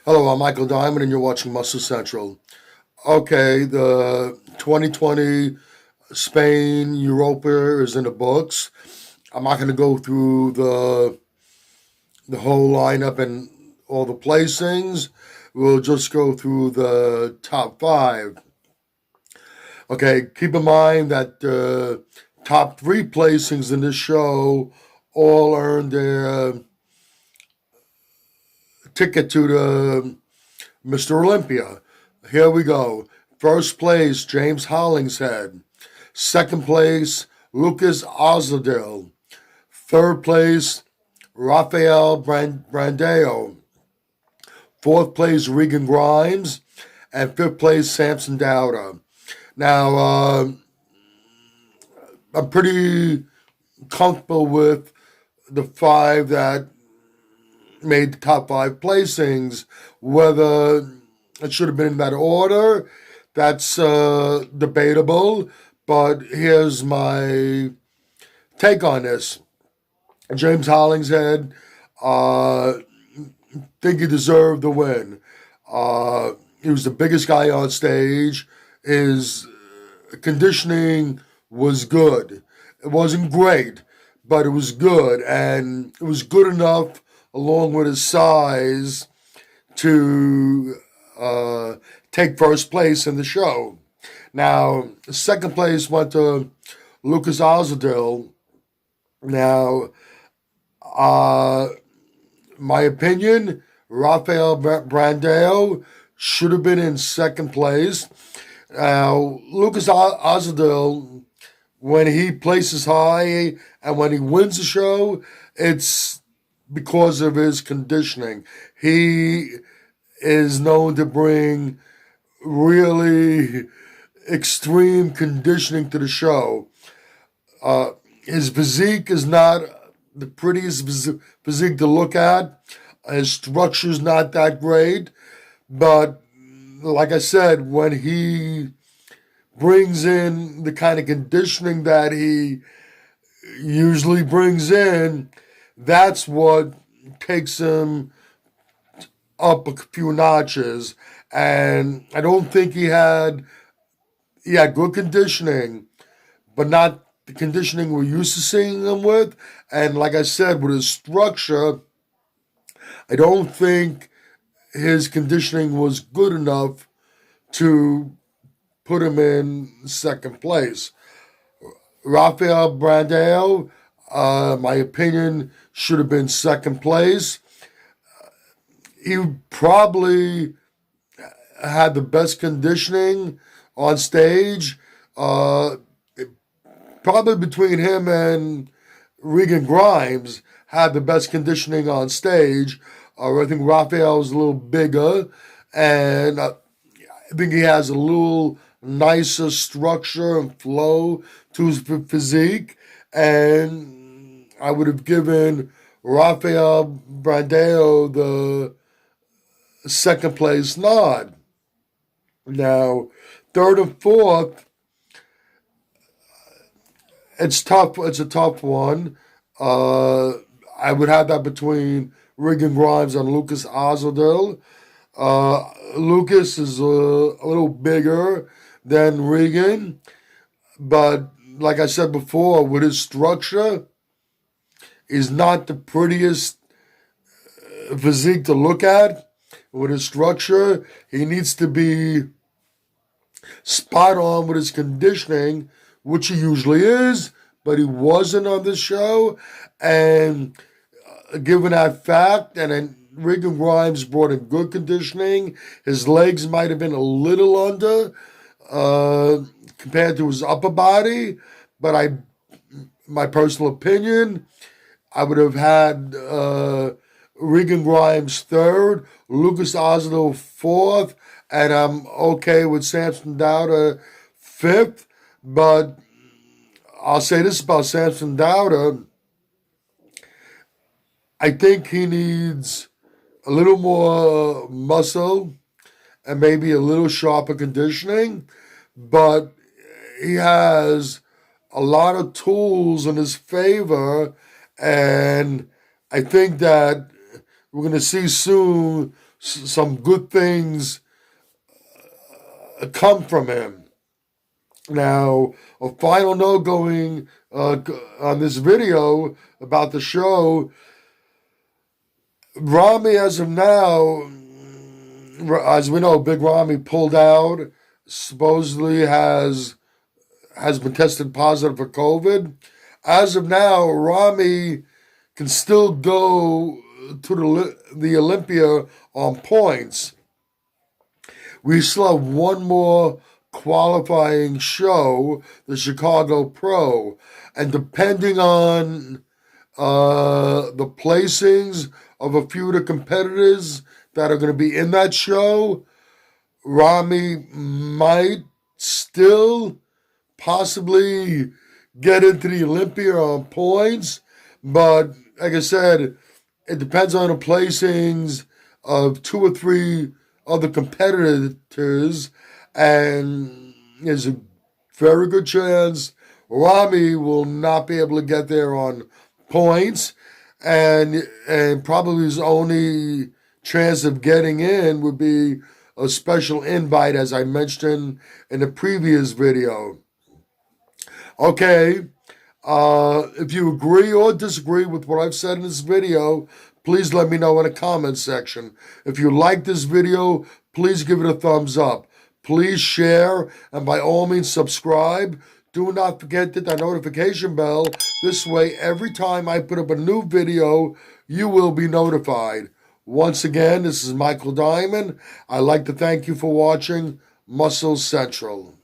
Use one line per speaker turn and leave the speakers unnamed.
Hello, I'm Michael Diamond, and you're watching Muscle Central. Okay, the 2020 Spain Europa is in the books. I'm not going to go through the whole lineup and all the placings. We'll just go through the top five. Okay, keep in mind that top three placings in this show all earned their ticket to the Mr. Olympia. Here we go. First place, James Hollingshead. Second place, Lucas Ozadil. Third place, Rafael Brandeo. Fourth place, Regan Grimes. And fifth place, Samson Dowda. Now, I'm pretty comfortable with the five that made the top five placings. Whether it should have been in that order, that's debatable. But here's my take on this. James Hollingshead, think he deserved the win. He was the biggest guy on stage. His conditioning was good. It wasn't great, but it was good. And it was good enough, along with his size, to take first place in the show. Now, second place went to Lucas Ozadil. Now, my opinion, Rafael Brandeo should have been in second place. Now, Lucas Ozadil, when he places high and when he wins the show, it's because of his conditioning. He is known to bring really extreme conditioning to the show. His physique is not the prettiest physique to look at. His structure's not that great. But like I said, when he brings in the kind of conditioning that he usually brings in, that's what takes him up a few notches. And I don't think he had good conditioning, but not the conditioning we're used to seeing him with. And like I said, with his structure, I don't think his conditioning was good enough to put him in second place. Rafael Brandeo, my opinion, should have been second place. He probably had the best conditioning on stage. Probably between him and Regan Grimes had the best conditioning on stage. I think Rafael was a little bigger, and I think he has a little nicer structure and flow to his physique. And I would have given Rafael Brandeo the second place nod. Now, third and fourth, it's tough. It's a tough one. I would have that between Regan Grimes and Lucas Ozadil. Lucas is a little bigger than Regan, but like I said before, with his structure, he's not the prettiest physique to look at. With his structure, he needs to be spot on with his conditioning, which he usually is, but he wasn't on this show. And given that fact, and then Regan Grimes brought in good conditioning, his legs might have been a little under compared to his upper body, but my personal opinion, I would have had Regan Grimes third, Lucas Ozadil fourth, and I'm okay with Samson Dowda fifth. But I'll say this about Samson Dowda. I think he needs a little more muscle and maybe a little sharper conditioning, but he has a lot of tools in his favor, and I think that we're going to see soon some good things come from him. Now, a final note going on this video about the show. Rami, as of now, as we know, Big Rami pulled out. Supposedly has been tested positive for COVID. As of now, Rami can still go to the Olympia on points. We still have one more qualifying show, the Chicago Pro, and depending on the placings of a few of the competitors that are going to be in that show, Rami might still possibly get into the Olympia on points, but like I said, it depends on the placings of two or three other competitors, and there's a very good chance Rami will not be able to get there on points, and probably his only chance of getting in would be a special invite, as I mentioned in the previous video. Okay, if you agree or disagree with what I've said in this video, please let me know in the comment section. If you like this video, please give it a thumbs up. Please share, and by all means subscribe. Do not forget to hit that notification bell. This way, every time I put up a new video, you will be notified. Once again, this is Michael Diamond. I'd like to thank you for watching Muscle Central.